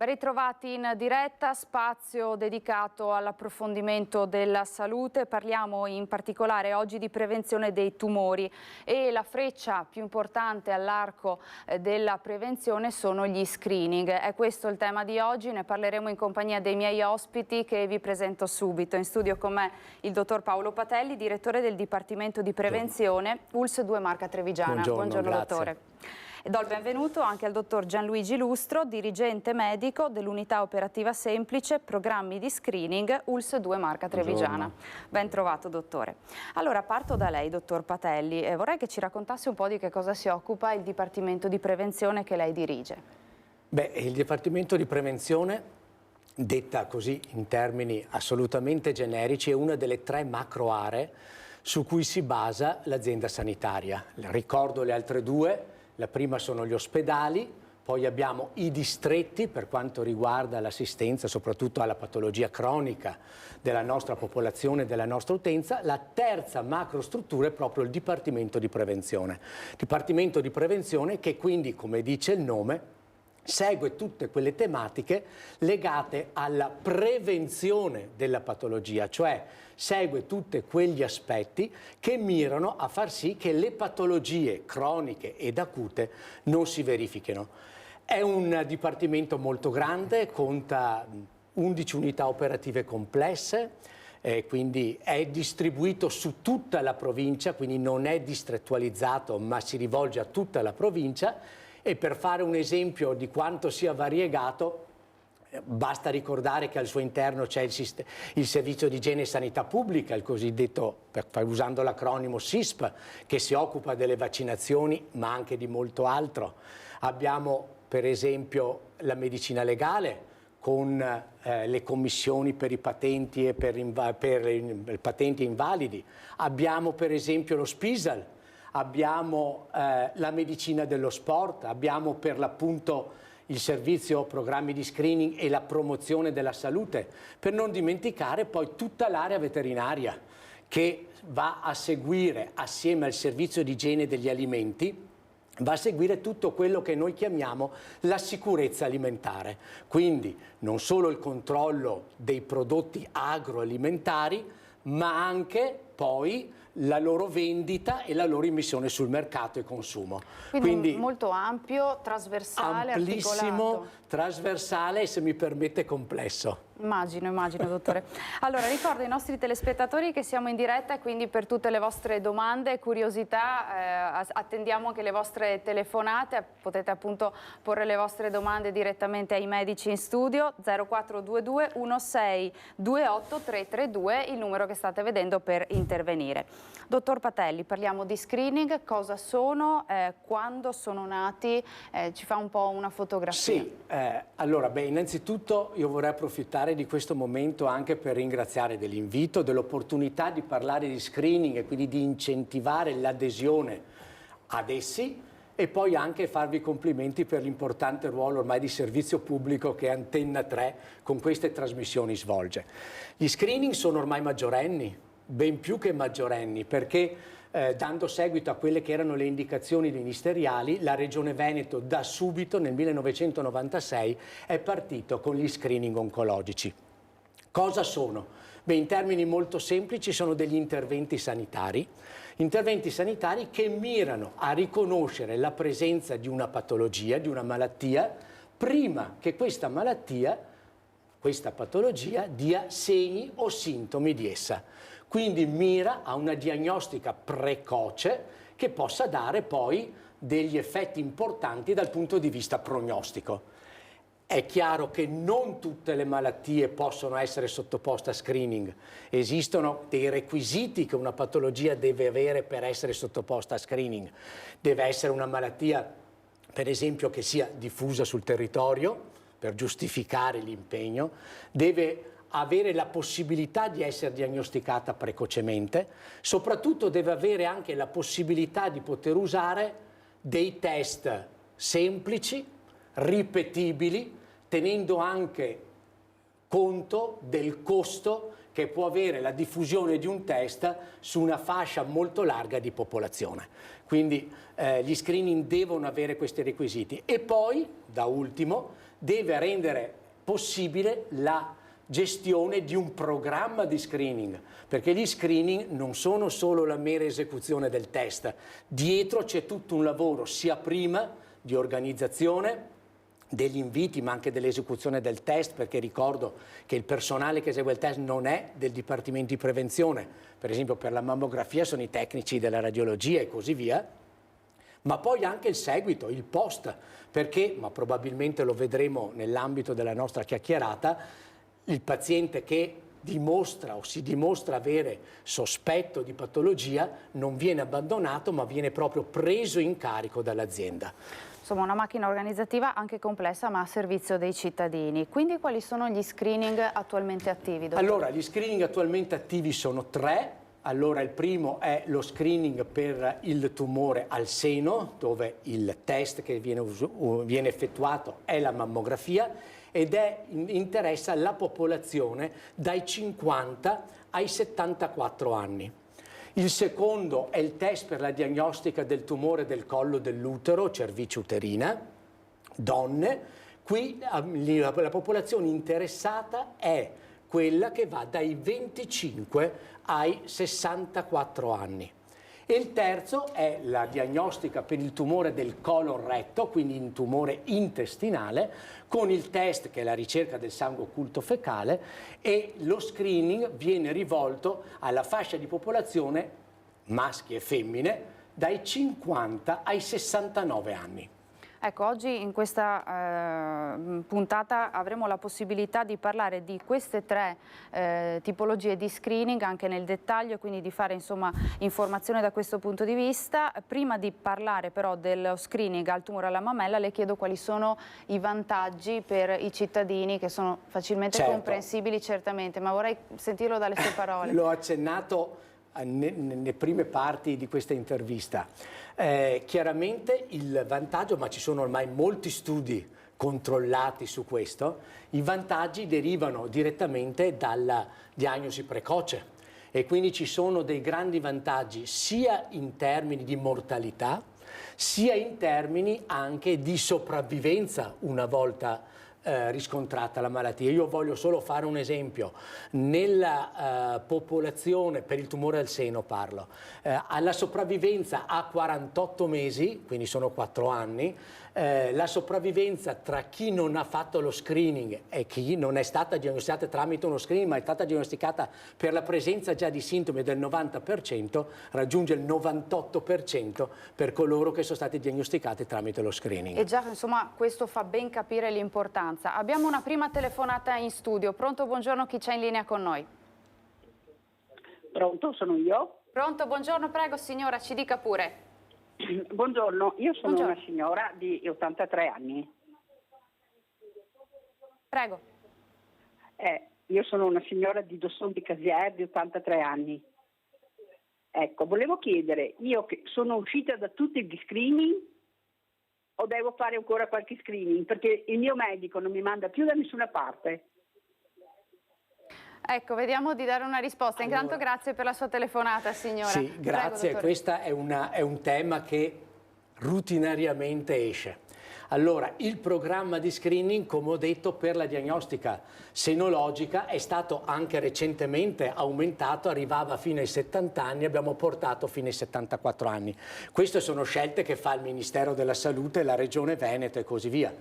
Ben ritrovati in diretta, spazio dedicato all'approfondimento della salute. Parliamo in particolare oggi di prevenzione dei tumori e la freccia più importante all'arco della prevenzione sono gli screening. È questo il tema di oggi, ne parleremo in compagnia dei miei ospiti che vi presento subito. In studio con me il dottor Paolo Patelli, direttore del Dipartimento di Prevenzione ULSS 2 Marca Trevigiana. Buongiorno dottore. E do il benvenuto anche al dottor Gianluigi Lustro, dirigente medico dell'Unità Operativa Semplice Programmi di Screening ULSS 2 Marca Trevigiana. Buongiorno. Ben trovato dottore. Allora parto da lei dottor Patelli e vorrei che ci raccontasse un po' di che cosa si occupa il Dipartimento di Prevenzione che lei dirige. Beh, il Dipartimento di Prevenzione, detta così in termini assolutamente generici, è una delle 3 macro aree su cui si basa l'azienda sanitaria. Ricordo le altre 2. La prima sono gli ospedali, poi abbiamo i distretti per quanto riguarda l'assistenza soprattutto alla patologia cronica della nostra popolazione, della nostra utenza. La terza macrostruttura è proprio il Dipartimento di Prevenzione. Dipartimento di Prevenzione che quindi, come dice il nome, segue tutte quelle tematiche legate alla prevenzione della patologia, cioè segue tutti quegli aspetti che mirano a far sì che le patologie croniche ed acute non si verifichino. È un dipartimento molto grande, conta 11 unità operative complesse, quindi è distribuito su tutta la provincia, quindi non è distrettualizzato ma si rivolge a tutta la provincia. E per fare un esempio di quanto sia variegato, basta ricordare che al suo interno c'è il Servizio di Igiene e Sanità Pubblica, il cosiddetto, usando l'acronimo SISP, che si occupa delle vaccinazioni ma anche di molto altro. Abbiamo per esempio la medicina legale con le commissioni per i patenti e per i patenti invalidi. Abbiamo per esempio lo SPISAL. Abbiamo la medicina dello sport, abbiamo per l'appunto il servizio programmi di screening e la promozione della salute, per non dimenticare poi tutta l'area veterinaria che va a seguire assieme al servizio di igiene degli alimenti, va a seguire tutto quello che noi chiamiamo la sicurezza alimentare. Quindi non solo il controllo dei prodotti agroalimentari, ma anche poi la loro vendita e la loro immissione sul mercato e consumo. Quindi molto ampio, trasversale, amplissimo, articolato. Trasversale e, se mi permette, complesso. Immagino, dottore. Allora, ricordo ai nostri telespettatori che siamo in diretta e quindi per tutte le vostre domande e curiosità attendiamo anche le vostre telefonate. Potete appunto porre le vostre domande direttamente ai medici in studio. 0422 16 28 332, il numero che state vedendo per intervenire. Dottor Patelli, parliamo di screening, cosa sono, quando sono nati, ci fa un po' una fotografia. Sì, allora, innanzitutto io vorrei approfittare di questo momento anche per ringraziare dell'invito, dell'opportunità di parlare di screening e quindi di incentivare l'adesione ad essi e poi anche farvi i complimenti per l'importante ruolo ormai di servizio pubblico che Antenna 3 con queste trasmissioni svolge. Gli screening sono ormai maggiorenni, ben più che maggiorenni, perché dando seguito a quelle che erano le indicazioni ministeriali, la Regione Veneto da subito nel 1996 è partito con gli screening oncologici. Cosa sono? Beh, in termini molto semplici sono degli interventi sanitari che mirano a riconoscere la presenza di una patologia, di una malattia, prima che questa patologia dia segni o sintomi di essa. Quindi mira a una diagnostica precoce che possa dare poi degli effetti importanti dal punto di vista prognostico. È chiaro che non tutte le malattie possono essere sottoposte a screening. Esistono dei requisiti che una patologia deve avere per essere sottoposta a screening. Deve essere una malattia, per esempio, che sia diffusa sul territorio, per giustificare l'impegno, deve avere la possibilità di essere diagnosticata precocemente, soprattutto deve avere anche la possibilità di poter usare dei test semplici, ripetibili, tenendo anche conto del costo che può avere la diffusione di un test su una fascia molto larga di popolazione. Quindi gli screening devono avere questi requisiti. E poi, da ultimo, deve rendere possibile la gestione di un programma di screening, perché gli screening non sono solo la mera esecuzione del test, dietro c'è tutto un lavoro sia prima di organizzazione degli inviti ma anche dell'esecuzione del test, perché ricordo che il personale che esegue il test non è del Dipartimento di Prevenzione, per esempio per la mammografia sono i tecnici della radiologia e così via, ma poi anche il seguito, il post, perché, ma probabilmente lo vedremo nell'ambito della nostra chiacchierata, il paziente che dimostra o si dimostra avere sospetto di patologia non viene abbandonato ma viene proprio preso in carico dall'azienda. Insomma, una macchina organizzativa anche complessa ma a servizio dei cittadini. Quindi quali sono gli screening attualmente attivi, dottore? Allora, gli screening attualmente attivi sono 3. Allora, il primo è lo screening per il tumore al seno, dove il test che viene effettuato è la mammografia ed interessa la popolazione dai 50 ai 74 anni. Il secondo è il test per la diagnostica del tumore del collo dell'utero, cervice uterina, donne. Qui la popolazione interessata è quella che va dai 25 ai 64 anni. E il terzo è la diagnostica per il tumore del colon retto, quindi un tumore intestinale, con il test che è la ricerca del sangue occulto fecale, e lo screening viene rivolto alla fascia di popolazione, maschi e femmine, dai 50 ai 69 anni. Ecco, oggi in questa puntata avremo la possibilità di parlare di queste 3 tipologie di screening anche nel dettaglio, quindi di fare insomma informazione da questo punto di vista. Prima di parlare però dello screening al tumore alla mammella, le chiedo quali sono i vantaggi per i cittadini, che sono facilmente comprensibili certamente, ma vorrei sentirlo dalle sue parole. L'ho accennato nelle prime parti di questa intervista. Chiaramente il vantaggio, ma ci sono ormai molti studi controllati su questo, i vantaggi derivano direttamente dalla diagnosi precoce e quindi ci sono dei grandi vantaggi sia in termini di mortalità sia in termini anche di sopravvivenza una volta riscontrata la malattia. Io voglio solo fare un esempio. Nella popolazione, per il tumore al seno parlo, alla sopravvivenza a 48 mesi, quindi sono 4 anni, la sopravvivenza tra chi non ha fatto lo screening e chi non è stata diagnosticata tramite uno screening ma è stata diagnosticata per la presenza già di sintomi del 90%, raggiunge il 98% per coloro che sono stati diagnosticati tramite lo screening. E già, insomma, questo fa ben capire l'importanza. Abbiamo una prima telefonata in studio. Pronto, buongiorno, chi c'è in linea con noi? Pronto, sono io. Pronto, buongiorno, prego signora, ci dica pure. Buongiorno, io sono una signora di 83 anni. Prego. Io sono una signora di Dosson di Casier di 83 anni. Ecco, volevo chiedere, io che sono uscita da tutti gli screening o devo fare ancora qualche screening? Perché il mio medico non mi manda più da nessuna parte. Ecco, vediamo di dare una risposta. Intanto grazie per la sua telefonata, signora. Sì, grazie. Prego, questo è un tema che rutinariamente esce. Allora, il programma di screening, come ho detto, per la diagnostica senologica è stato anche recentemente aumentato, arrivava fino ai 70 anni, abbiamo portato fino ai 74 anni. Queste sono scelte che fa il Ministero della Salute, la Regione Veneto e così via.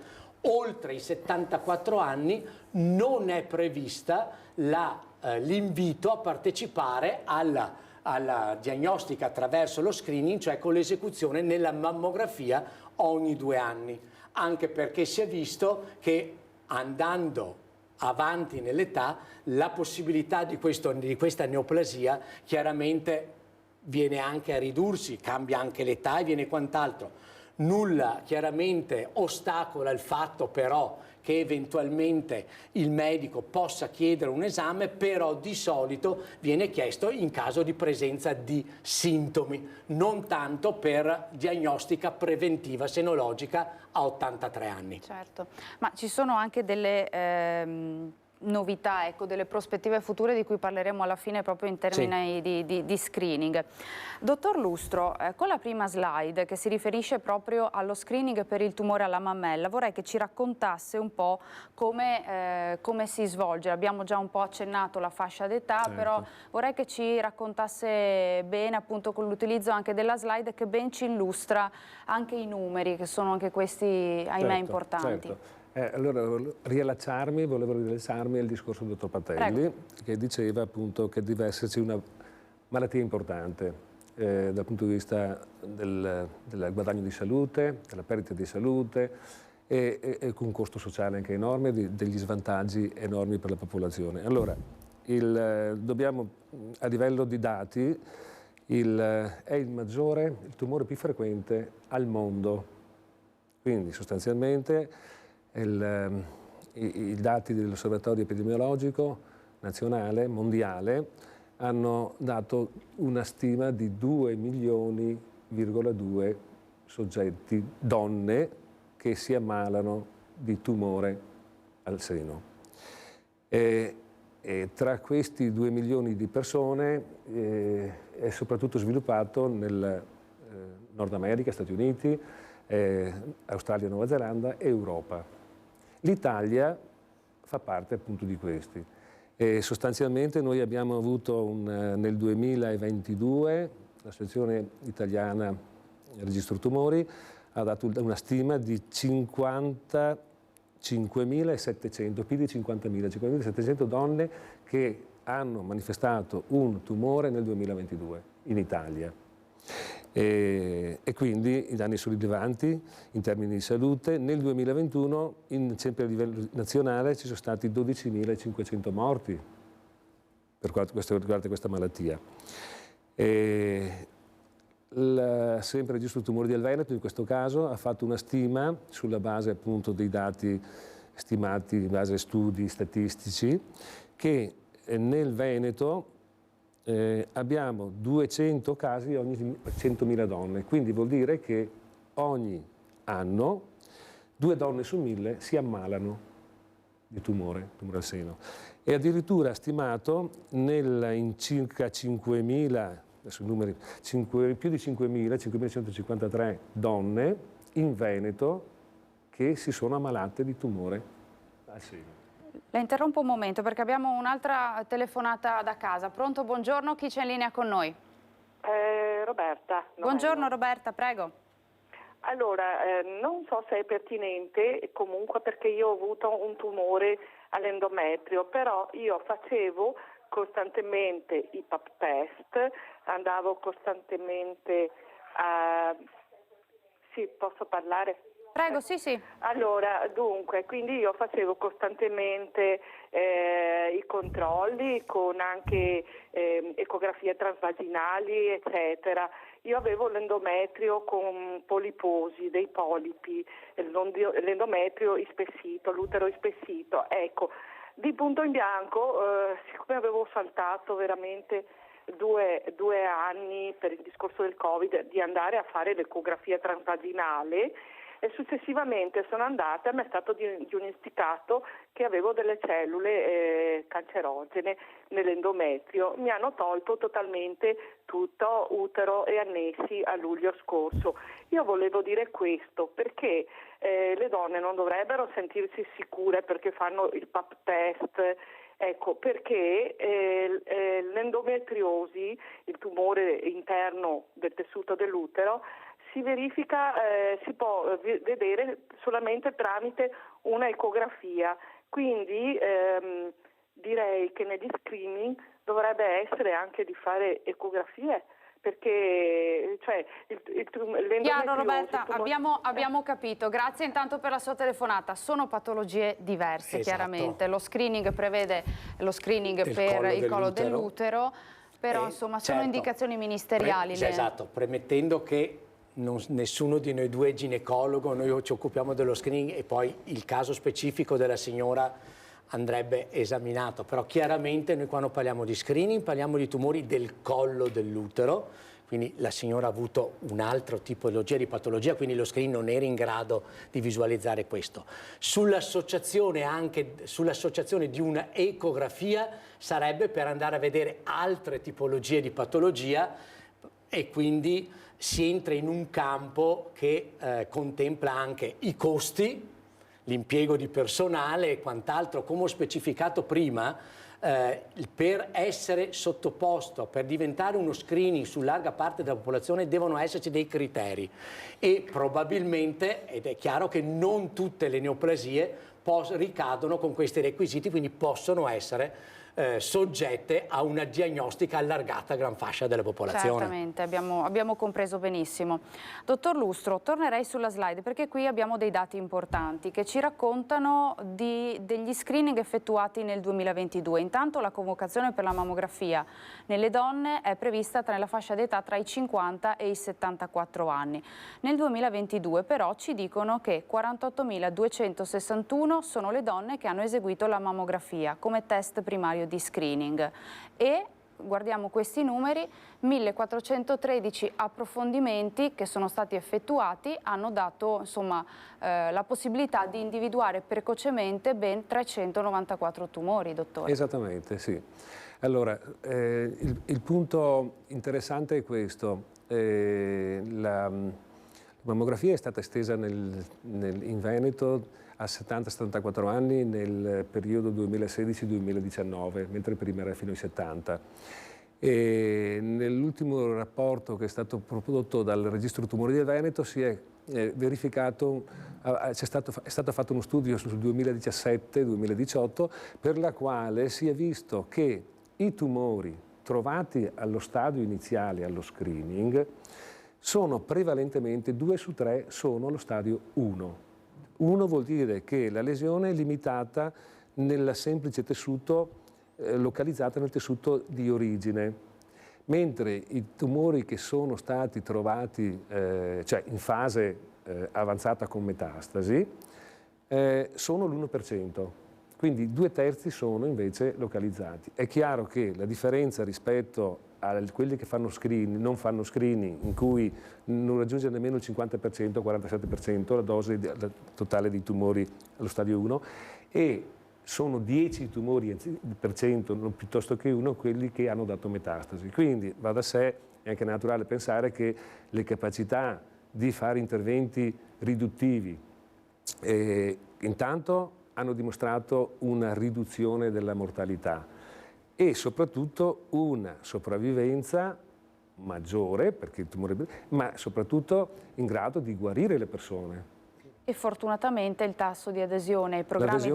Oltre i 74 anni non è prevista l'invito a partecipare alla diagnostica attraverso lo screening, cioè con l'esecuzione nella mammografia ogni 2 anni, anche perché si è visto che andando avanti nell'età la possibilità di questa neoplasia chiaramente viene anche a ridursi, cambia anche l'età e viene quant'altro. Nulla chiaramente ostacola il fatto però che eventualmente il medico possa chiedere un esame, però di solito viene chiesto in caso di presenza di sintomi, non tanto per diagnostica preventiva senologica a 83 anni. Certo, ma ci sono anche delle novità, ecco, delle prospettive future di cui parleremo alla fine proprio in termini di screening. Dottor Lustro, con la prima slide che si riferisce proprio allo screening per il tumore alla mammella, vorrei che ci raccontasse un po' come si svolge. Abbiamo già un po' accennato la fascia d'età, però vorrei che ci raccontasse bene, appunto, con l'utilizzo anche della slide che ben ci illustra anche i numeri, che sono anche questi, ahimè, importanti. Allora, volevo riallacciarmi al discorso del dottor Patelli, che diceva appunto che deve esserci una malattia importante dal punto di vista del guadagno di salute, della perdita di salute e con un costo sociale anche enorme, degli svantaggi enormi per la popolazione. Allora, dobbiamo, a livello di dati, è il tumore più frequente al mondo, quindi sostanzialmente i dati dell'Osservatorio epidemiologico nazionale, mondiale, hanno dato una stima di 2,2 milioni soggetti, donne, che si ammalano di tumore al seno. E tra questi 2 milioni di persone è soprattutto sviluppato nel Nord America, Stati Uniti, Australia, Nuova Zelanda e Europa. L'Italia fa parte appunto di questi. E sostanzialmente noi abbiamo avuto nel 2022 l'Associazione Italiana Registro Tumori ha dato una stima di 55.700, più di 50.700 donne che hanno manifestato un tumore nel 2022 in Italia. E quindi i danni sono rilevanti in termini di salute. Nel 2021, sempre a livello nazionale, ci sono stati 12.500 morti per quanto riguarda questa malattia. Sempre il Registro Tumori del Veneto, in questo caso, ha fatto una stima sulla base appunto dei dati stimati in base a studi statistici, che nel Veneto abbiamo 200 casi ogni 100.000 donne, quindi vuol dire che ogni anno 2 donne su 1000 si ammalano di tumore al seno. E addirittura stimato in circa 5.000, adesso i numeri, più di 5.153 donne in Veneto che si sono ammalate di tumore al seno. La interrompo un momento perché abbiamo un'altra telefonata da casa. Pronto, buongiorno, chi c'è in linea con noi? Roberta. Buongiorno Roberta, prego. Allora, non so se è pertinente, comunque, perché io ho avuto un tumore all'endometrio, però io facevo costantemente i pap test, andavo costantemente a... Sì, posso parlare? Prego, sì. Allora, dunque, quindi io facevo costantemente i controlli con anche ecografie transvaginali, eccetera. Io avevo l'endometrio con poliposi, dei polipi, l'endometrio ispessito, l'utero ispessito. Ecco, di punto in bianco, siccome avevo saltato veramente due anni per il discorso del Covid di andare a fare l'ecografia transvaginale, e successivamente sono andata e mi è stato diagnosticato che avevo delle cellule cancerogene nell'endometrio. Mi hanno tolto totalmente tutto, utero e annessi, a luglio scorso. Io volevo dire questo perché le donne non dovrebbero sentirsi sicure perché fanno il pap test. Ecco, perché l'endometriosi, il tumore interno del tessuto dell'utero, si verifica, si può vedere solamente tramite una ecografia, quindi direi che negli screening dovrebbe essere anche di fare ecografie, perché l'endometriosi... Chiaro Roberta, abbiamo capito, grazie intanto per la sua telefonata. Sono patologie diverse, esatto. Chiaramente, lo screening prevede lo screening per il collo dell'utero, però insomma sono indicazioni ministeriali. Esatto, premettendo che nessuno di noi due è ginecologo, noi ci occupiamo dello screening e poi il caso specifico della signora andrebbe esaminato, però chiaramente noi quando parliamo di screening parliamo di tumori del collo dell'utero, quindi la signora ha avuto un'altra tipologia di patologia, quindi lo screening non era in grado di visualizzare questo. Sull'associazione di una ecografia sarebbe per andare a vedere altre tipologie di patologia, e quindi si entra in un campo che contempla anche i costi, l'impiego di personale e quant'altro. Come ho specificato prima, per essere sottoposto, per diventare uno screening su larga parte della popolazione, devono esserci dei criteri, e probabilmente, ed è chiaro che non tutte le neoplasie ricadono con questi requisiti, quindi possono essere soggette a una diagnostica allargata a gran fascia della popolazione. Certamente, abbiamo compreso benissimo. Dottor Lustro, tornerei sulla slide perché qui abbiamo dei dati importanti che ci raccontano degli screening effettuati nel 2022. Intanto la convocazione per la mammografia nelle donne è prevista nella fascia d'età tra i 50 e i 74 anni. Nel 2022 però ci dicono che 48.261 sono le donne che hanno eseguito la mammografia come test primario di screening, e guardiamo questi numeri: 1413 approfondimenti che sono stati effettuati hanno dato, insomma, la possibilità di individuare precocemente ben 394 tumori, dottore. Esattamente, sì. Allora, il punto interessante è questo. La mammografia è stata estesa in Veneto a 70-74 anni nel periodo 2016-2019, mentre prima era fino ai 70. E nell'ultimo rapporto che è stato prodotto dal Registro Tumori del Veneto si è verificato, è stato fatto uno studio sul 2017-2018 per la quale si è visto che i tumori trovati allo stadio iniziale, allo screening, sono prevalentemente 2 su 3 sono allo stadio 1. 1 vuol dire che la lesione è limitata nel semplice tessuto, localizzata nel tessuto di origine, mentre i tumori che sono stati trovati cioè in fase avanzata con metastasi sono l'1%, quindi 2/3 sono invece localizzati. È chiaro che la differenza rispetto a quelli che fanno screening, non fanno screening, in cui non raggiunge nemmeno il 50%, 47% la dose totale di tumori allo stadio 1, e sono 10 tumori per cento, piuttosto che 1, quelli che hanno dato metastasi. Quindi va da sé, è anche naturale pensare che le capacità di fare interventi riduttivi intanto hanno dimostrato una riduzione della mortalità e soprattutto una sopravvivenza maggiore, perché il tumore, ma soprattutto in grado di guarire le persone. E fortunatamente il tasso di adesione ai programmi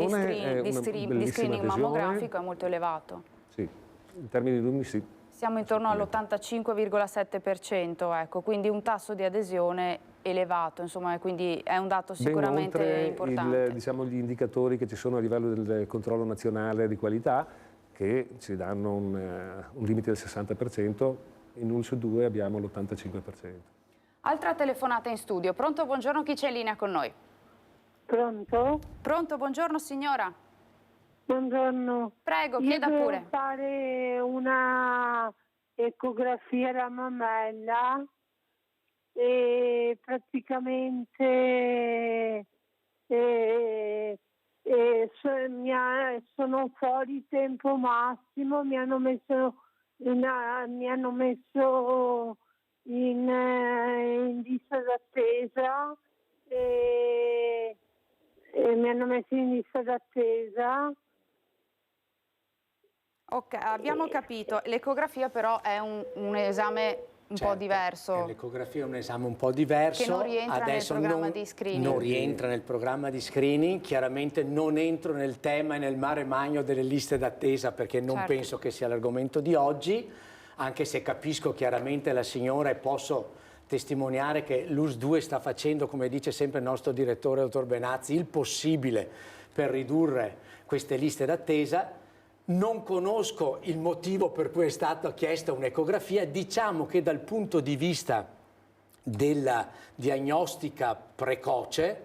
di screening mammografico è molto elevato. Sì, in termini di numeri sì. Siamo intorno all'85,7%, ecco, quindi un tasso di adesione elevato, insomma, quindi è un dato sicuramente importante. Diciamo, gli indicatori che ci sono a livello del controllo nazionale di qualità, che ci danno un limite del 60%, in 1 su 2 abbiamo l'85%. Altra telefonata in studio. Pronto, buongiorno, chi c'è in linea con noi? Pronto? Pronto, buongiorno signora. Buongiorno. Prego, chieda pure. Devo fare una ecografia alla mammella e praticamente sono fuori tempo massimo, mi hanno messo in lista d'attesa e mi hanno messo in lista d'attesa. Ok, abbiamo capito. L'ecografia però è un esame un po' diverso. L'ecografia è un esame un po' diverso. Che non rientra nel programma di screening. Non rientra nel programma di screening. Chiaramente non entro nel tema e nel mare magno delle liste d'attesa, perché non penso che sia l'argomento di oggi, anche se capisco chiaramente la signora e posso testimoniare che l'US2 sta facendo, come dice sempre il nostro direttore, dottor Benazzi, il possibile per ridurre queste liste d'attesa. Non conosco il motivo per cui è stata chiesta un'ecografia. Diciamo che dal punto di vista della diagnostica precoce,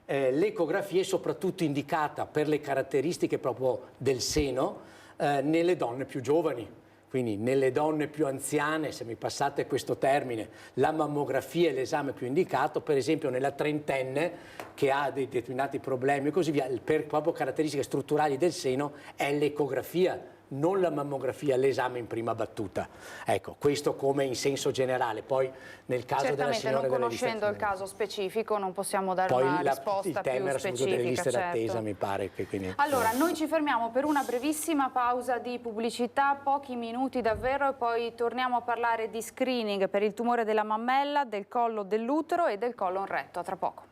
l'ecografia è soprattutto indicata per le caratteristiche proprio del seno nelle donne più giovani. quindi nelle donne più anziane, se mi passate questo termine, la mammografia è l'esame più indicato, per esempio nella trentenne che ha dei determinati problemi e così via, per proprio caratteristiche strutturali del seno è l'ecografia, non la mammografia, l'esame in prima battuta. Ecco, questo come in senso generale. Poi nel caso della signora non conoscendo il caso specifico non possiamo dare poi una risposta il tema più era specifica. delle liste certo. d'attesa, mi pare che quindi... Allora, noi ci fermiamo per una brevissima pausa di pubblicità, pochi minuti davvero, e poi torniamo a parlare di screening per il tumore della mammella, del collo dell'utero e del colon retto. A tra poco.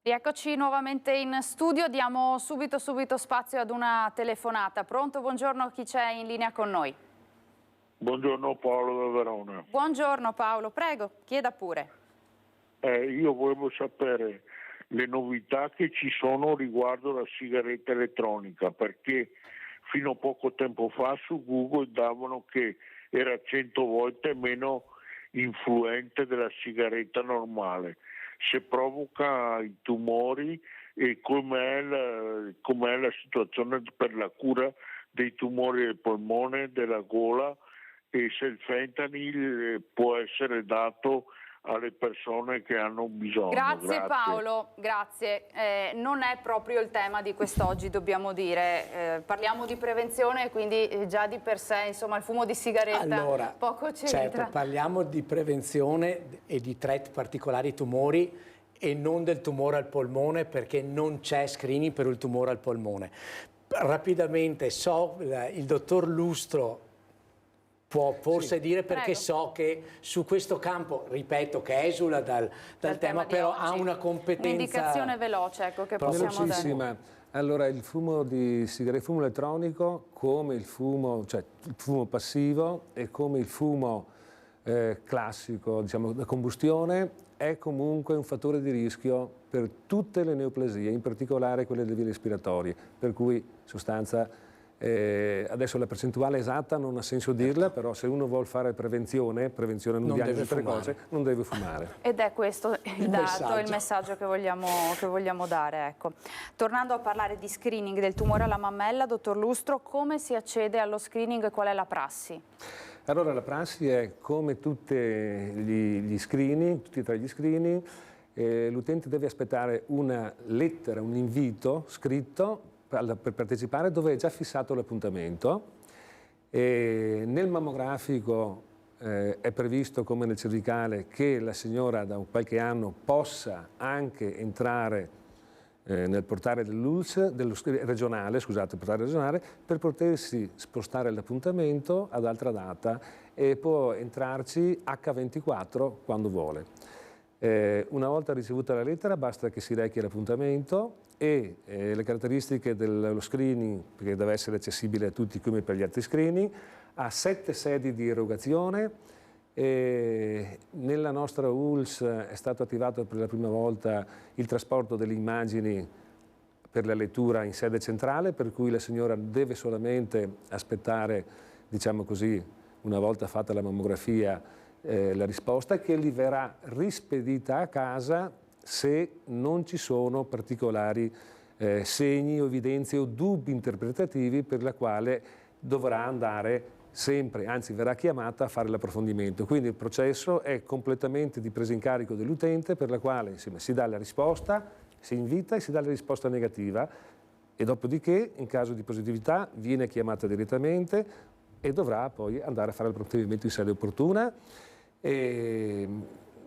Rieccoci nuovamente in studio, diamo subito spazio ad una telefonata. Pronto, buongiorno, chi c'è in linea con noi? Buongiorno, Paolo da Verona. Buongiorno Paolo, prego, chieda pure. Io volevo sapere le novità che ci sono riguardo la sigaretta elettronica, perché fino a poco tempo fa su Google davano che era 100 volte meno influente della sigaretta normale. Se provoca i tumori e com'è la situazione per la cura dei tumori del polmone, della gola, e se il fentanyl può essere dato alle persone che hanno bisogno. Grazie Paolo, grazie. Non è proprio il tema di quest'oggi, dobbiamo dire. Parliamo di prevenzione, quindi già di per sé, insomma, il fumo di sigaretta poco c'entra. Certo, parliamo di prevenzione e di tre particolari tumori e non del tumore al polmone, perché non c'è screening per il tumore al polmone. Rapidamente, il dottor Lustro può forse dire, perché so che su questo campo, ripeto, che esula dal tema, però ha una competenza... Un'indicazione veloce, ecco, che possiamo dare. Allora, il fumo di sigaretta, il fumo elettronico, come il fumo, cioè il fumo passivo e come il fumo classico, diciamo, da combustione, è comunque un fattore di rischio per tutte le neoplasie, in particolare quelle delle vie respiratorie, per cui in sostanza adesso la percentuale esatta non ha senso dirla, però se uno vuole fare prevenzione non diagnosi altre cose, non deve fumare. Ed è questo il dato, il messaggio che vogliamo dare. Ecco. Tornando a parlare di screening del tumore alla mammella, dottor Lustro, come si accede allo screening e qual è la prassi? Allora, la prassi è come tutti gli screening, tutti e tre gli screening, l'utente deve aspettare una lettera, un invito scritto per partecipare, dove è già fissato l'appuntamento. Nel mammografico è previsto, come nel cervicale, che la signora da qualche anno possa anche entrare nel portale dell'ULSS, regionale, per potersi spostare l'appuntamento ad altra data, e può entrarci H24 quando vuole. Una volta ricevuta la lettera basta che si rechi all'appuntamento, e le caratteristiche dello screening, perché deve essere accessibile a tutti come per gli altri screening, ha 7 sedi di erogazione. Nella nostra ULSS è stato attivato per la prima volta il trasporto delle immagini per la lettura in sede centrale, per cui la signora deve solamente aspettare, diciamo così, una volta fatta la mammografia, la risposta, che gli verrà rispedita a casa se non ci sono particolari segni o evidenze o dubbi interpretativi, per la quale dovrà andare sempre, anzi verrà chiamata a fare l'approfondimento. Quindi il processo è completamente di presa in carico dell'utente, per la quale si dà la risposta, si invita e si dà la risposta negativa, e dopodiché, in caso di positività, viene chiamata direttamente e dovrà poi andare a fare l'approfondimento in sede opportuna. E,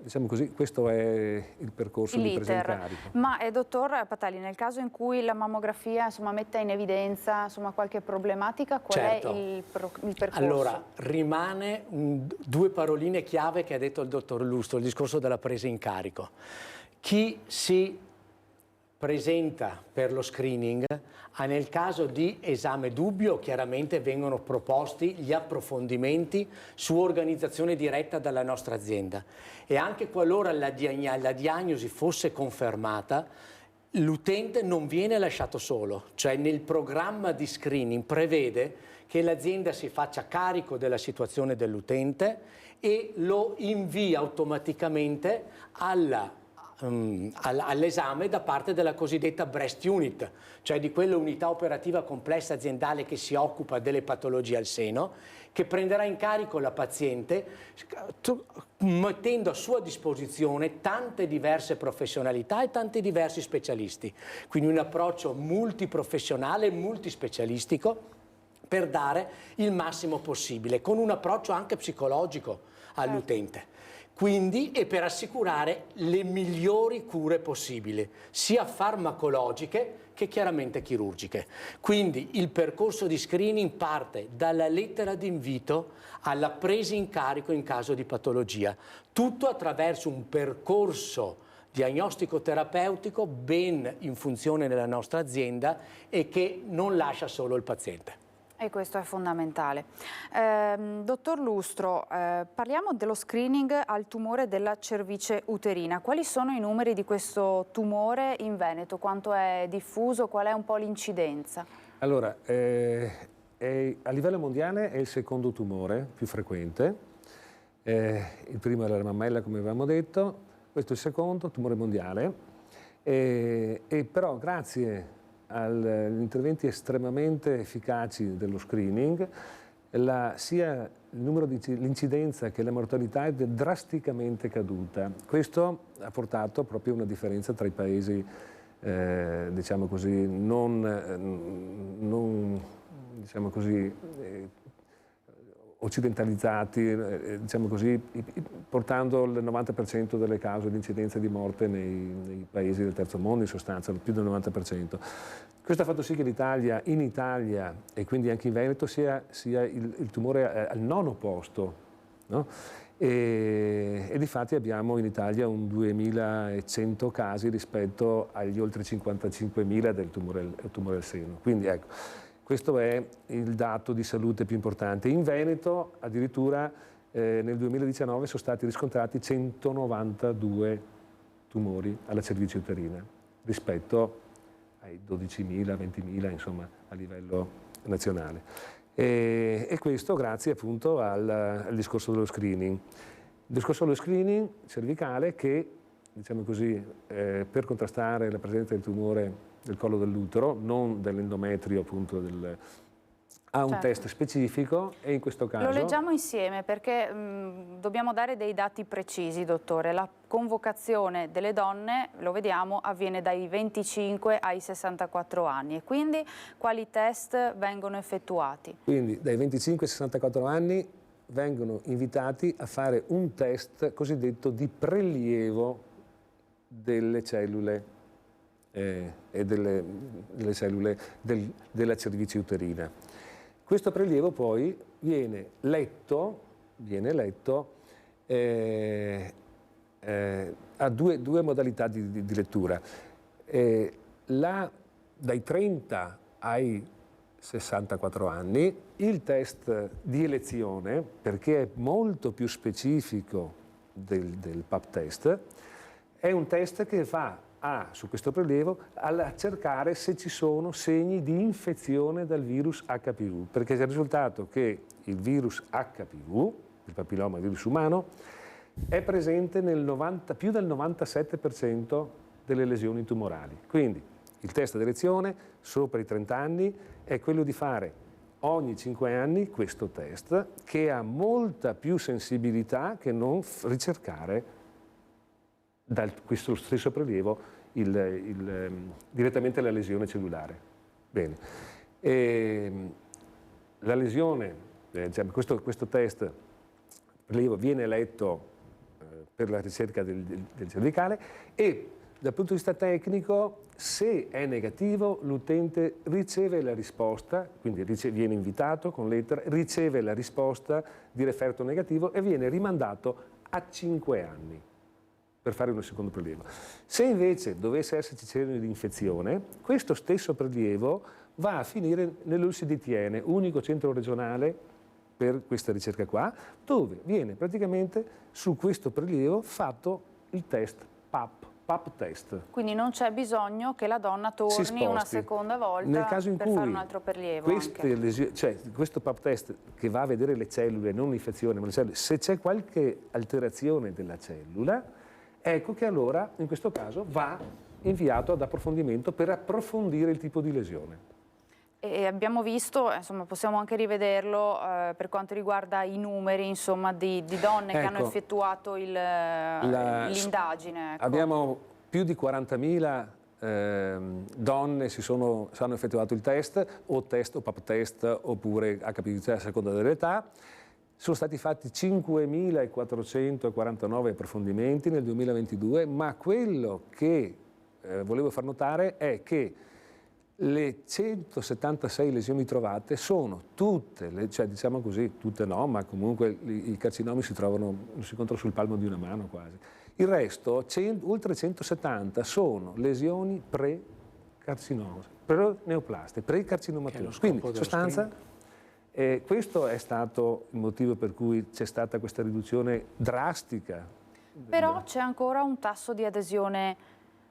diciamo così, questo è il percorso di presa in carico. Ma dottor Patelli, nel caso in cui la mammografia metta in evidenza qualche problematica, qual è il percorso? Allora, rimane due paroline chiave che ha detto il dottor Lustro, il discorso della presa in carico. Chi si presenta per lo screening, nel caso di esame dubbio, chiaramente vengono proposti gli approfondimenti su organizzazione diretta dalla nostra azienda, e anche qualora la diagnosi fosse confermata, l'utente non viene lasciato solo, cioè nel programma di screening prevede che l'azienda si faccia carico della situazione dell'utente e lo invia automaticamente alla all'esame da parte della cosiddetta breast unit, cioè di quella unità operativa complessa aziendale che si occupa delle patologie al seno, che prenderà in carico la paziente mettendo a sua disposizione tante diverse professionalità e tanti diversi specialisti. Quindi un approccio multiprofessionale, multispecialistico per dare il massimo possibile, con un approccio anche psicologico all'utente. Quindi, e per assicurare le migliori cure possibili, sia farmacologiche che chiaramente chirurgiche. Quindi il percorso di screening parte dalla lettera d'invito alla presa in carico in caso di patologia, tutto attraverso un percorso diagnostico-terapeutico ben in funzione nella nostra azienda e che non lascia solo il paziente. E questo è fondamentale. Dottor Lustro, parliamo dello screening al tumore della cervice uterina. Quali sono i numeri di questo tumore in Veneto? Quanto è diffuso? Qual è un po' l'incidenza? Allora, a livello mondiale è il secondo tumore più frequente. Il primo era la mammella, come avevamo detto. Questo è il secondo tumore mondiale. E però grazie agli interventi estremamente efficaci dello screening, sia il numero l'incidenza che la mortalità è drasticamente caduta. Questo ha portato proprio una differenza tra i paesi, diciamo così, diciamo così, occidentalizzati, diciamo così, portando il 90% delle cause di incidenza di morte nei paesi del terzo mondo, in sostanza più del 90%. Questo ha fatto sì che in Italia e quindi anche in Veneto sia il tumore al 9° posto, no? E difatti abbiamo in Italia un 2100 casi rispetto agli oltre 55.000 del tumore al seno. Quindi ecco, questo è il dato di salute più importante. In Veneto addirittura nel 2019 sono stati riscontrati 192 tumori alla cervice uterina rispetto ai 12.000, 20.000 insomma a livello nazionale. E questo grazie appunto al discorso dello screening. Il discorso dello screening cervicale che, diciamo così, per contrastare la presenza del tumore del collo dell'utero, non dell'endometrio appunto, ha un test specifico e in questo caso... Lo leggiamo insieme perché dobbiamo dare dei dati precisi, dottore. La convocazione delle donne, lo vediamo, avviene dai 25 ai 64 anni e quindi quali test vengono effettuati? Quindi dai 25 ai 64 anni vengono invitati a fare un test cosiddetto di prelievo delle cellule e delle cellule della cervice uterina. Questo prelievo poi viene letto ha due modalità di lettura. Dai 30 ai 64 anni il test di elezione, perché è molto più specifico del Pap test, è un test che va su questo prelievo a cercare se ci sono segni di infezione dal virus HPV, perché è risultato che il virus HPV, il papilloma virus umano, è presente più del 97% delle lesioni tumorali. Quindi il test di elezione sopra i 30 anni è quello di fare ogni 5 anni questo test, che ha molta più sensibilità che non ricercare da questo stesso prelievo direttamente la lesione cellulare. Bene. La lesione, questo test prelievo viene letto per la ricerca del cervicale e dal punto di vista tecnico, se è negativo, l'utente riceve la risposta, quindi viene invitato con lettera, riceve la risposta di referto negativo e viene rimandato a 5 anni per fare un secondo prelievo. Se invece dovesse esserci segno di infezione, questo stesso prelievo va a finire nell'UCDTN, unico centro regionale per questa ricerca qua, dove viene praticamente su questo prelievo fatto il test PAP test. Quindi non c'è bisogno che la donna torni una seconda volta nel caso in per cui fare un altro prelievo. Questo PAP test che va a vedere le cellule, non l'infezione, ma le cellule, se c'è qualche alterazione della cellula, ecco che allora in questo caso va inviato ad approfondimento per approfondire il tipo di lesione. E abbiamo visto, insomma, possiamo anche rivederlo per quanto riguarda i numeri, insomma, di donne che hanno effettuato l'indagine. Ecco. Abbiamo più di 40.000 donne hanno effettuato il test o pap test oppure HPV a seconda dell'età. Sono stati fatti 5.449 approfondimenti nel 2022, ma quello che volevo far notare è che le 176 lesioni trovate sono tutte, cioè diciamo così, tutte no, ma comunque i carcinomi si incontrano sul palmo di una mano quasi. Il resto, oltre 170, sono lesioni pre-carcinomose, pre-neoplaste, pre-carcinomatose. Quindi, in sostanza, questo è stato il motivo per cui c'è stata questa riduzione drastica. Però c'è ancora un tasso di adesione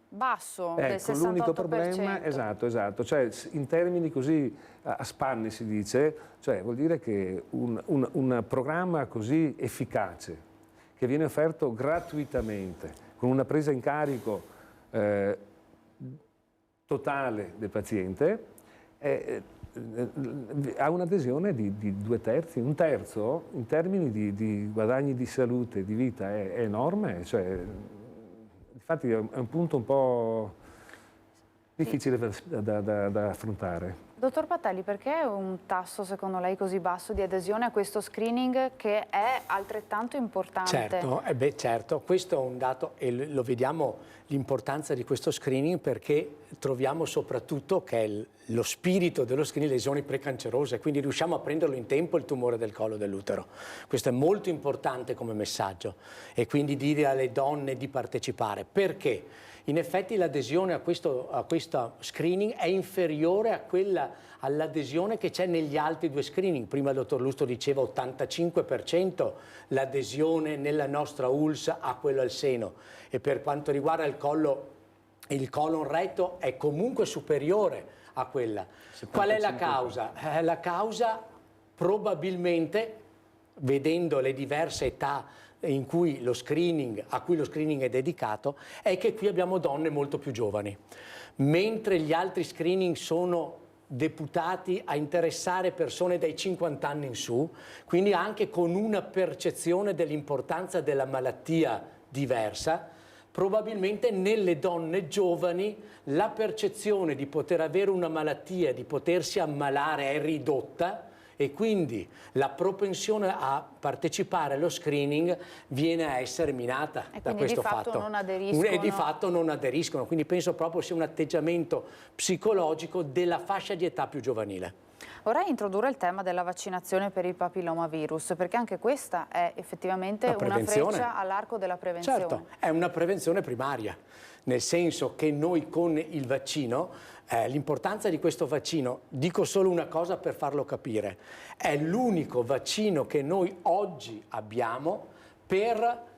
basso, del 68%. L'unico problema, esatto, cioè in termini così a spanne si dice, cioè vuol dire che un programma così efficace, che viene offerto gratuitamente, con una presa in carico totale del paziente, ha un'adesione di 2/3, un terzo in termini di guadagni di salute, di vita è enorme, cioè, infatti è un punto un po' difficile da affrontare. Dottor Patelli, perché è un tasso secondo lei così basso di adesione a questo screening che è altrettanto importante? Certo, questo è un dato e lo vediamo l'importanza di questo screening perché troviamo soprattutto che è lo spirito dello screening lesioni precancerose, quindi riusciamo a prenderlo in tempo il tumore del collo dell'utero. Questo è molto importante come messaggio e quindi dire alle donne di partecipare. Perché? In effetti l'adesione a questo screening è inferiore all'adesione che c'è negli altri due screening. Prima il dottor Lustro diceva 85% l'adesione nella nostra ULSS a quello al seno e per quanto riguarda il colon retto è comunque superiore a quella. Qual è la causa? La causa probabilmente, vedendo le diverse età a cui lo screening è dedicato, è che qui abbiamo donne molto più giovani, mentre gli altri screening sono deputati a interessare persone dai 50 anni in su, quindi anche con una percezione dell'importanza della malattia diversa. Probabilmente nelle donne giovani la percezione di poter avere una malattia, di potersi ammalare è ridotta e quindi la propensione a partecipare allo screening viene a essere minata da questo fatto. E di fatto non aderiscono, quindi penso proprio sia un atteggiamento psicologico della fascia di età più giovanile. Vorrei introdurre il tema della vaccinazione per il papillomavirus, perché anche questa è effettivamente una freccia all'arco della prevenzione. Certo, è una prevenzione primaria, nel senso che noi con il vaccino, l'importanza di questo vaccino, dico solo una cosa per farlo capire, è l'unico vaccino che noi oggi abbiamo per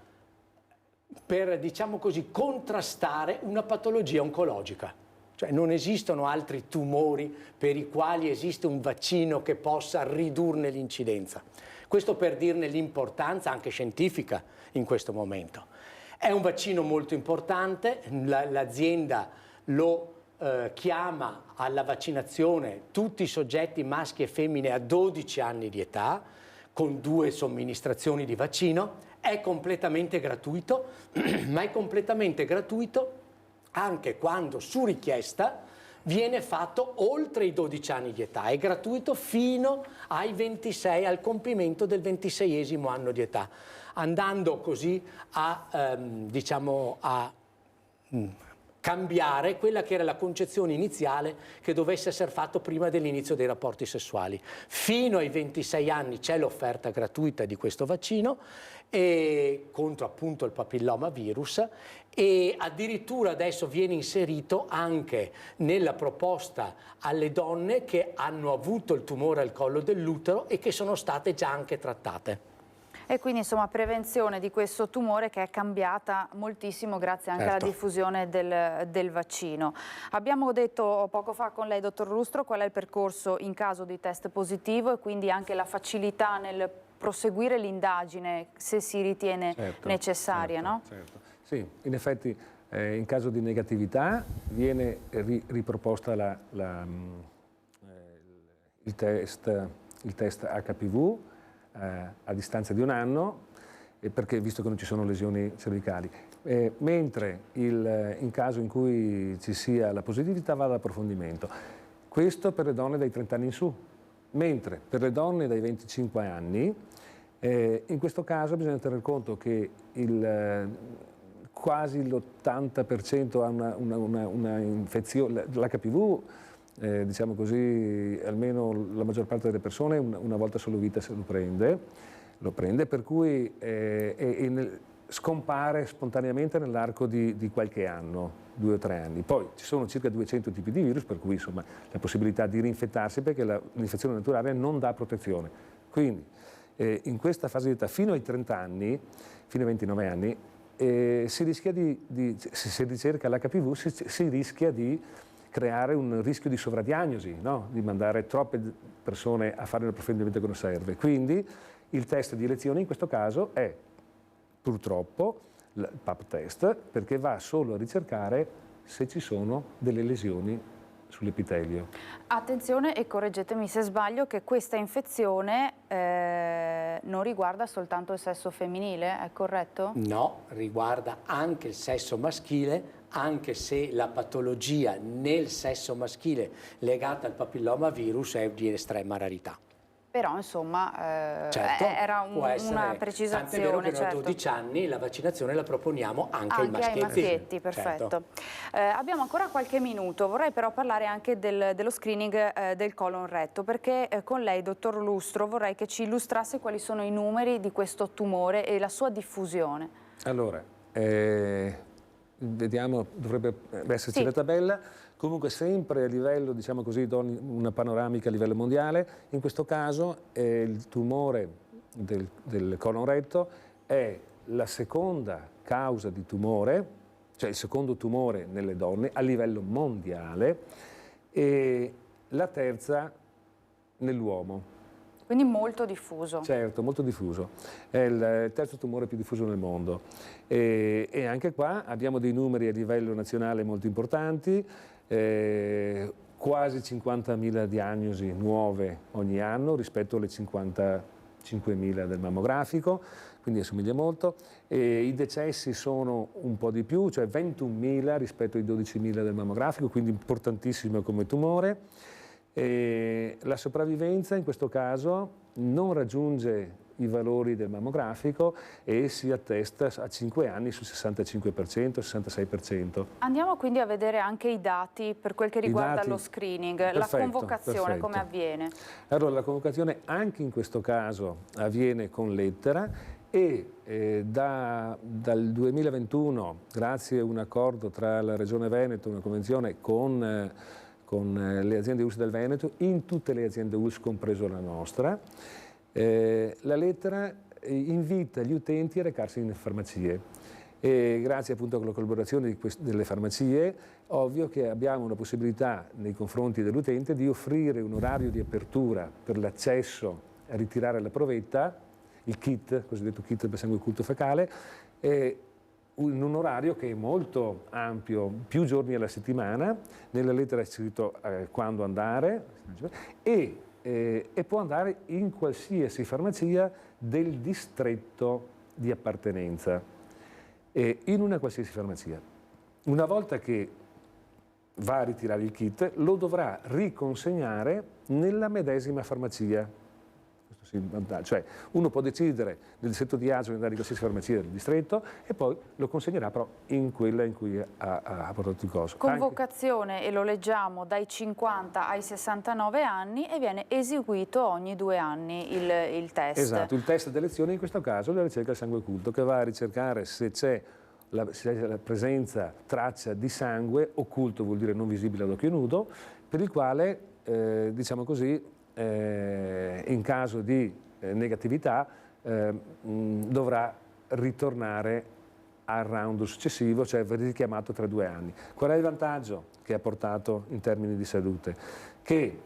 diciamo così, contrastare una patologia oncologica. Cioè non esistono altri tumori per i quali esiste un vaccino che possa ridurne l'incidenza. Questo per dirne l'importanza anche scientifica in questo momento. È un vaccino molto importante, l'azienda lo chiama alla vaccinazione tutti i soggetti maschi e femmine a 12 anni di età, con 2 somministrazioni di vaccino, è completamente gratuito, ma è completamente gratuito anche quando su richiesta viene fatto oltre i 12 anni di età, è gratuito fino ai 26, al compimento del 26esimo anno di età, andando così a, diciamo, a cambiare quella che era la concezione iniziale che dovesse essere fatto prima dell'inizio dei rapporti sessuali. Fino ai 26 anni c'è l'offerta gratuita di questo vaccino contro appunto il papillomavirus e addirittura adesso viene inserito anche nella proposta alle donne che hanno avuto il tumore al collo dell'utero e che sono state già anche trattate. E quindi insomma prevenzione di questo tumore che è cambiata moltissimo grazie anche alla diffusione del vaccino. Abbiamo detto poco fa con lei, dottor Lustro, qual è il percorso in caso di test positivo e quindi anche la facilità nel proseguire l'indagine se si ritiene necessaria, no? Certo. Sì, in effetti in caso di negatività viene riproposta il test HPV a distanza di un anno, perché visto che non ci sono lesioni cervicali. Mentre in caso in cui ci sia la positività va all'approfondimento. Questo per le donne dai 30 anni in su. Mentre per le donne dai 25 anni, in questo caso bisogna tener conto che quasi l'80% ha una infezione, l'HPV, diciamo così, almeno la maggior parte delle persone una volta solo vita se lo prende, per cui scompare spontaneamente nell'arco di qualche anno, 2 o 3 anni. Poi ci sono circa 200 tipi di virus, per cui insomma la possibilità di rinfettarsi, perché l'infezione naturale non dà protezione. Quindi in questa fase di età, fino ai 30 anni, fino ai 29 anni, si rischia se si ricerca l'HPV, si rischia di creare un rischio di sovradiagnosi, no? Di mandare troppe persone a fare l'approfondimento che non serve. Quindi il test di elezione in questo caso è purtroppo il Pap test, perché va solo a ricercare se ci sono delle lesioni sull'epitelio. Attenzione, e correggetemi se sbaglio, che questa infezione non riguarda soltanto il sesso femminile, è corretto? No, riguarda anche il sesso maschile, anche se la patologia nel sesso maschile legata al papillomavirus è di estrema rarità. Però insomma certo, era una precisazione. Tant'è vero che noi a certo. 12 anni la vaccinazione la proponiamo anche ai maschietti. Ai maschietti, perfetto. Certo. Abbiamo ancora qualche minuto, vorrei però parlare anche dello screening del colon retto, perché con lei, dottor Lustro, vorrei che ci illustrasse quali sono i numeri di questo tumore e la sua diffusione. Allora, vediamo, dovrebbe esserci la tabella. Comunque sempre a livello, diciamo così, do una panoramica a livello mondiale. In questo caso il tumore del colon retto è la seconda causa di tumore, cioè il secondo tumore nelle donne a livello mondiale, e la terza nell'uomo. Quindi molto diffuso. Certo, molto diffuso. È il terzo tumore più diffuso nel mondo. E anche qua abbiamo dei numeri a livello nazionale molto importanti, quasi 50.000 diagnosi nuove ogni anno rispetto alle 55.000 del mammografico, quindi assomiglia molto. I decessi sono un po' di più, cioè 21.000 rispetto ai 12.000 del mammografico, quindi importantissimo come tumore. La sopravvivenza in questo caso non raggiunge i valori del mammografico e si attesta a 5 anni sul 65%, 66%. Andiamo quindi a vedere anche i dati per quel che riguarda lo screening, la convocazione, come avviene? Allora, la convocazione anche in questo caso avviene con lettera e dal 2021, grazie a un accordo tra la Regione Veneto, una convenzione con le aziende ULSS del Veneto, in tutte le aziende ULSS, compreso la nostra, la lettera invita gli utenti a recarsi in farmacie. E grazie appunto alla collaborazione delle farmacie, ovvio che abbiamo una possibilità nei confronti dell'utente di offrire un orario di apertura per l'accesso a ritirare la provetta, il kit, cosiddetto kit per sangue occulto fecale, in un orario che è molto ampio, più giorni alla settimana. Nella lettera è scritto quando andare e può andare in qualsiasi farmacia del distretto di appartenenza, in una qualsiasi farmacia. Una volta che va a ritirare il kit, lo dovrà riconsegnare nella medesima farmacia. Cioè uno può decidere nel distretto di Aso di andare in qualsiasi farmacia del distretto e poi lo consegnerà però in quella in cui ha portato il coso. Convocazione, e lo leggiamo, dai 50 ai 69 anni e viene eseguito ogni 2 anni il test. Esatto, il test d'elezione in questo caso è la ricerca del sangue occulto, che va a ricercare se c'è la presenza, traccia di sangue, occulto vuol dire non visibile ad occhio nudo, per il quale, diciamo così, in caso di negatività dovrà ritornare al round successivo, cioè verrà richiamato tra 2 anni. Qual è il vantaggio che ha portato in termini di salute? Che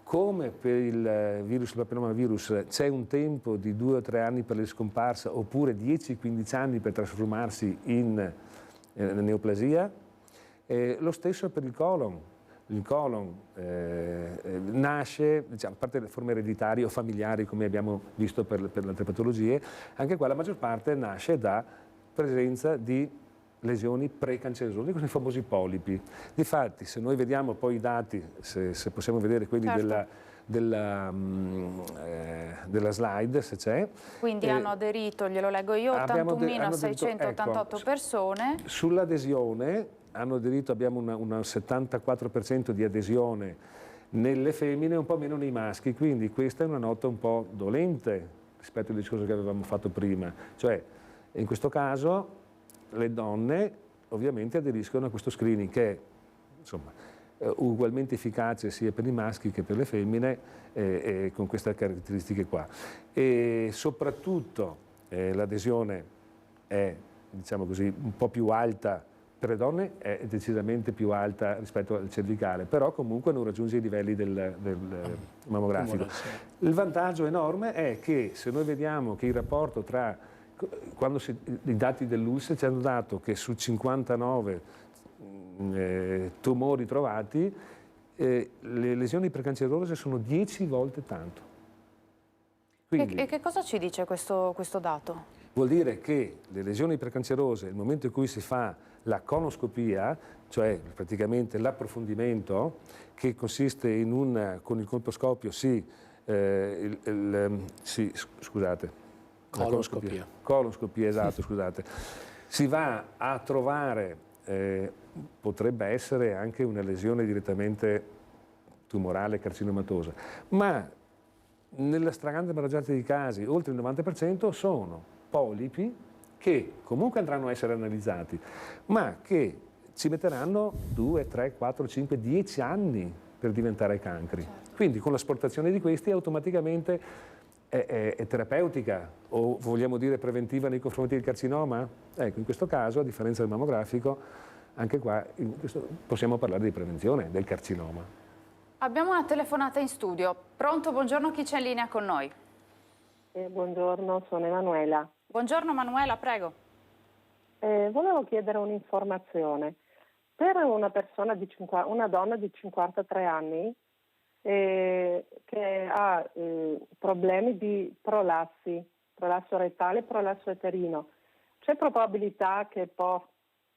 come per il virus, il papillomavirus, c'è un tempo di 2 o 3 anni per la scomparsa, oppure 10-15 anni per trasformarsi in neoplasia. Lo stesso per il colon. Il colon nasce, diciamo, a parte le forme ereditarie o familiari come abbiamo visto per le altre patologie, anche qua la maggior parte nasce da presenza di lesioni precancerose, questi famosi polipi. Difatti, se noi vediamo poi i dati, se possiamo vedere quelli della slide, se c'è. Quindi hanno aderito, glielo leggo io, 81.688 ecco, persone. Sull'adesione hanno aderito, abbiamo un 74% di adesione nelle femmine e un po' meno nei maschi, quindi questa è una nota un po' dolente rispetto al discorso che avevamo fatto prima. Cioè, in questo caso le donne ovviamente aderiscono a questo screening che è, insomma, ugualmente efficace sia per i maschi che per le femmine, con queste caratteristiche qua. E soprattutto l'adesione è, diciamo così, un po' più alta per le donne, è decisamente più alta rispetto al cervicale, però comunque non raggiunge i livelli del mammografico. Il vantaggio enorme è che se noi vediamo che il rapporto tra, i dati dell'ULSS ci hanno dato che su 59 tumori trovati, le lesioni precancerose sono 10 volte tanto. Quindi, e che cosa ci dice questo dato? Vuol dire che le lesioni precancerose, nel momento in cui si fa la colonoscopia, cioè praticamente l'approfondimento, che consiste in con il colposcopio coloscopia, esatto, scusate, si va a trovare, potrebbe essere anche una lesione direttamente tumorale carcinomatosa, ma nella stragrande maggioranza dei casi, oltre il 90%, sono polipi che comunque andranno a essere analizzati, ma che ci metteranno 2, 3, 4, 5, 10 anni per diventare cancri. Certo. Quindi con l'asportazione di questi automaticamente è terapeutica, o vogliamo dire preventiva nei confronti del carcinoma? Ecco, in questo caso, a differenza del mammografico, anche qua possiamo parlare di prevenzione del carcinoma. Abbiamo una telefonata in studio. Pronto, buongiorno, chi c'è in linea con noi? Buongiorno, sono Emanuela. Buongiorno Manuela, prego. Volevo chiedere un'informazione. Per una donna di 53 anni che ha problemi di prolasso rettale e prolasso uterino, c'è probabilità che può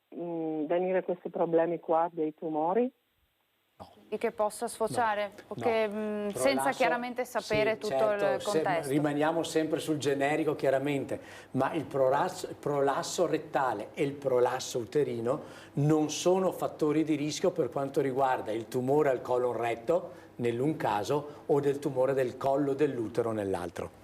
venire questi problemi qua dei tumori? E che possa sfociare, senza chiaramente sapere tutto il contesto. Rimaniamo sempre sul generico chiaramente, ma il prolasso rettale e il prolasso uterino non sono fattori di rischio per quanto riguarda il tumore al colon retto nell'un caso o del tumore del collo dell'utero nell'altro.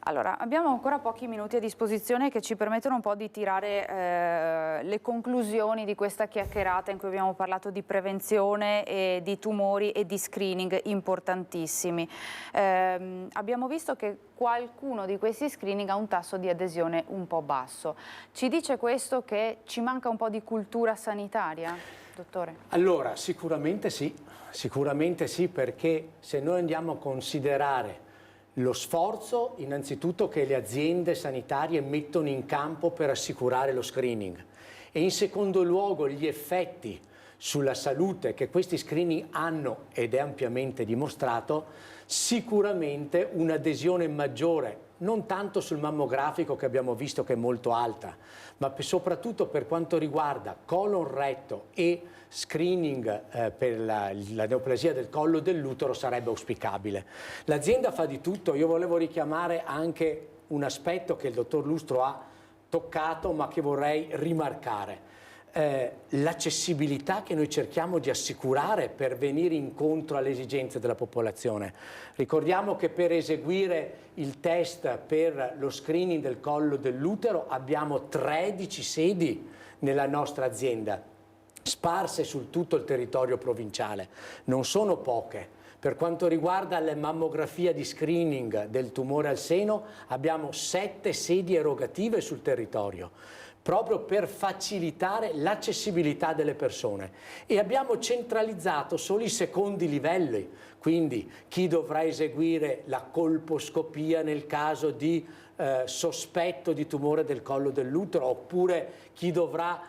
Allora, abbiamo ancora pochi minuti a disposizione che ci permettono un po' di tirare le conclusioni di questa chiacchierata in cui abbiamo parlato di prevenzione e di tumori e di screening importantissimi. Abbiamo visto che qualcuno di questi screening ha un tasso di adesione un po' basso. Ci dice questo che ci manca un po' di cultura sanitaria, dottore? Allora, sicuramente sì, perché se noi andiamo a considerare lo sforzo innanzitutto che le aziende sanitarie mettono in campo per assicurare lo screening e in secondo luogo gli effetti sulla salute che questi screening hanno, ed è ampiamente dimostrato, sicuramente un'adesione maggiore, non tanto sul mammografico che abbiamo visto che è molto alta, ma soprattutto per quanto riguarda colon retto e screening per la neoplasia del collo dell'utero sarebbe auspicabile. L'azienda fa di tutto. Io volevo richiamare anche un aspetto che il dottor Lustro ha toccato ma che vorrei rimarcare. L'accessibilità che noi cerchiamo di assicurare per venire incontro alle esigenze della popolazione. Ricordiamo che per eseguire il test per lo screening del collo dell'utero abbiamo 13 sedi nella nostra azienda, sparse su tutto il territorio provinciale. Non sono poche. Per quanto riguarda la mammografia di screening del tumore al seno abbiamo 7 sedi erogative sul territorio. proprio per facilitare l'accessibilità delle persone, e abbiamo centralizzato solo i secondi livelli, quindi chi dovrà eseguire la colposcopia nel caso di sospetto di tumore del collo dell'utero, oppure chi dovrà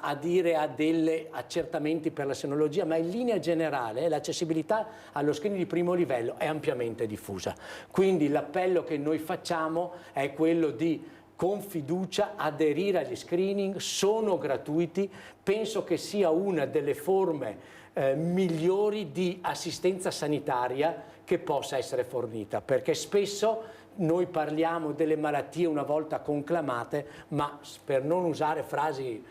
adire a degli accertamenti per la senologia, ma in linea generale l'accessibilità allo screening di primo livello è ampiamente diffusa. Quindi l'appello che noi facciamo è quello di, con fiducia, aderire agli screening, sono gratuiti, penso che sia una delle forme migliori di assistenza sanitaria che possa essere fornita, perché spesso noi parliamo delle malattie una volta conclamate, ma per non usare frasi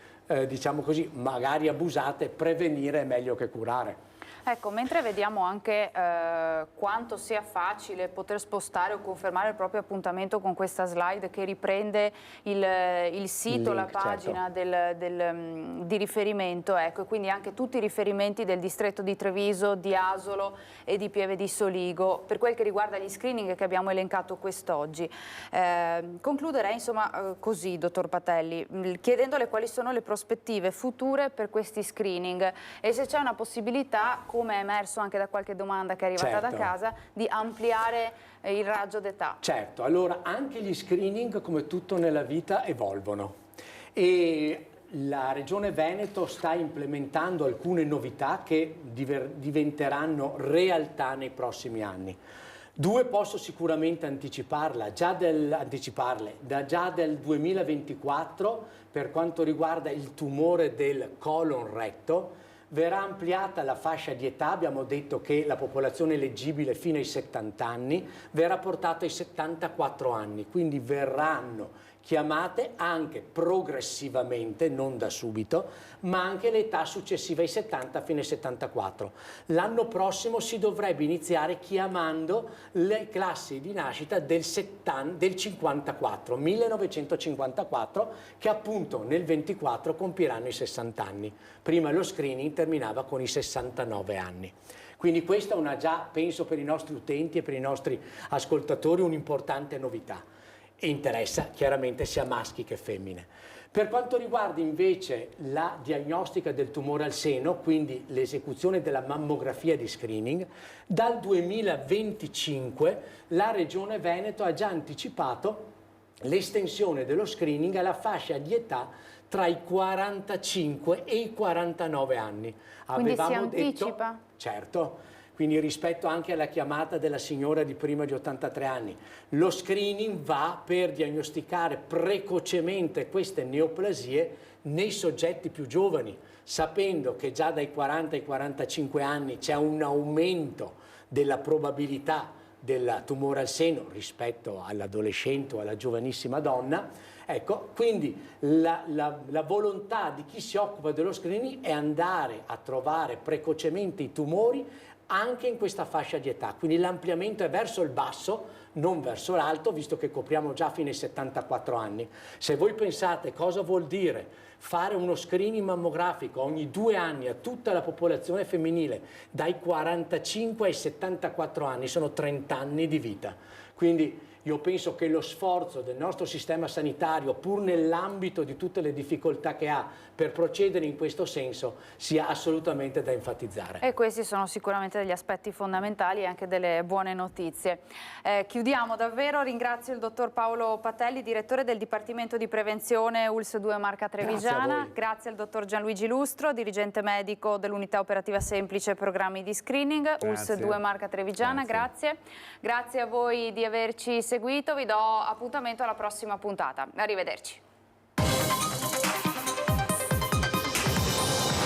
diciamo così magari abusate, prevenire è meglio che curare. Ecco, mentre vediamo anche quanto sia facile poter spostare o confermare il proprio appuntamento con questa slide che riprende il sito, la pagina di riferimento, ecco, quindi anche tutti i riferimenti del distretto di Treviso, di Asolo e di Pieve di Soligo, per quel che riguarda gli screening che abbiamo elencato quest'oggi. Concluderei insomma così, dottor Patelli, chiedendole quali sono le prospettive future per questi screening e se c'è una possibilità, come è emerso anche da qualche domanda che è arrivata da casa, di ampliare il raggio d'età. Certo, allora anche gli screening, come tutto nella vita, evolvono e la Regione Veneto sta implementando alcune novità che diventeranno realtà nei prossimi anni. Due posso sicuramente anticiparle, già del 2024 per quanto riguarda il tumore del colon retto. Verrà ampliata la fascia di età, abbiamo detto che la popolazione eleggibile fino ai 70 anni verrà portata ai 74 anni, quindi verranno chiamate anche progressivamente, non da subito, ma anche l'età successiva ai 70 fino ai 74. L'anno prossimo si dovrebbe iniziare chiamando le classi di nascita del 1954, che appunto nel 24 compiranno i 60 anni. Prima lo screening terminava con i 69 anni. Quindi questa è una già, penso, per i nostri utenti e per i nostri ascoltatori un'importante novità. E interessa chiaramente sia maschi che femmine. Per quanto riguarda invece la diagnostica del tumore al seno, quindi l'esecuzione della mammografia di screening, dal 2025 la Regione Veneto ha già anticipato l'estensione dello screening alla fascia di età tra i 45 e i 49 anni. Quindi si anticipa? Certo. Quindi rispetto anche alla chiamata della signora di prima di 83 anni. Lo screening va per diagnosticare precocemente queste neoplasie nei soggetti più giovani, sapendo che già dai 40 ai 45 anni c'è un aumento della probabilità del tumore al seno rispetto all'adolescente o alla giovanissima donna. Ecco, quindi la volontà di chi si occupa dello screening è andare a trovare precocemente i tumori anche in questa fascia di età, quindi l'ampliamento è verso il basso, non verso l'alto, visto che copriamo già fino ai 74 anni. Se voi pensate cosa vuol dire fare uno screening mammografico ogni 2 anni a tutta la popolazione femminile, dai 45 ai 74 anni, sono 30 anni di vita. Quindi io penso che lo sforzo del nostro sistema sanitario, pur nell'ambito di tutte le difficoltà che ha per procedere in questo senso, sia assolutamente da enfatizzare. E questi sono sicuramente degli aspetti fondamentali e anche delle buone notizie. Chiudiamo davvero, ringrazio il dottor Paolo Patelli, direttore del Dipartimento di Prevenzione ULSS 2 Marca Trevigiana. Grazie al dottor Gianluigi Lustro, dirigente medico dell'Unità Operativa Semplice Programmi di Screening, ULSS 2 Marca Trevigiana. Grazie a voi di averci seguito, vi do appuntamento alla prossima puntata. Arrivederci.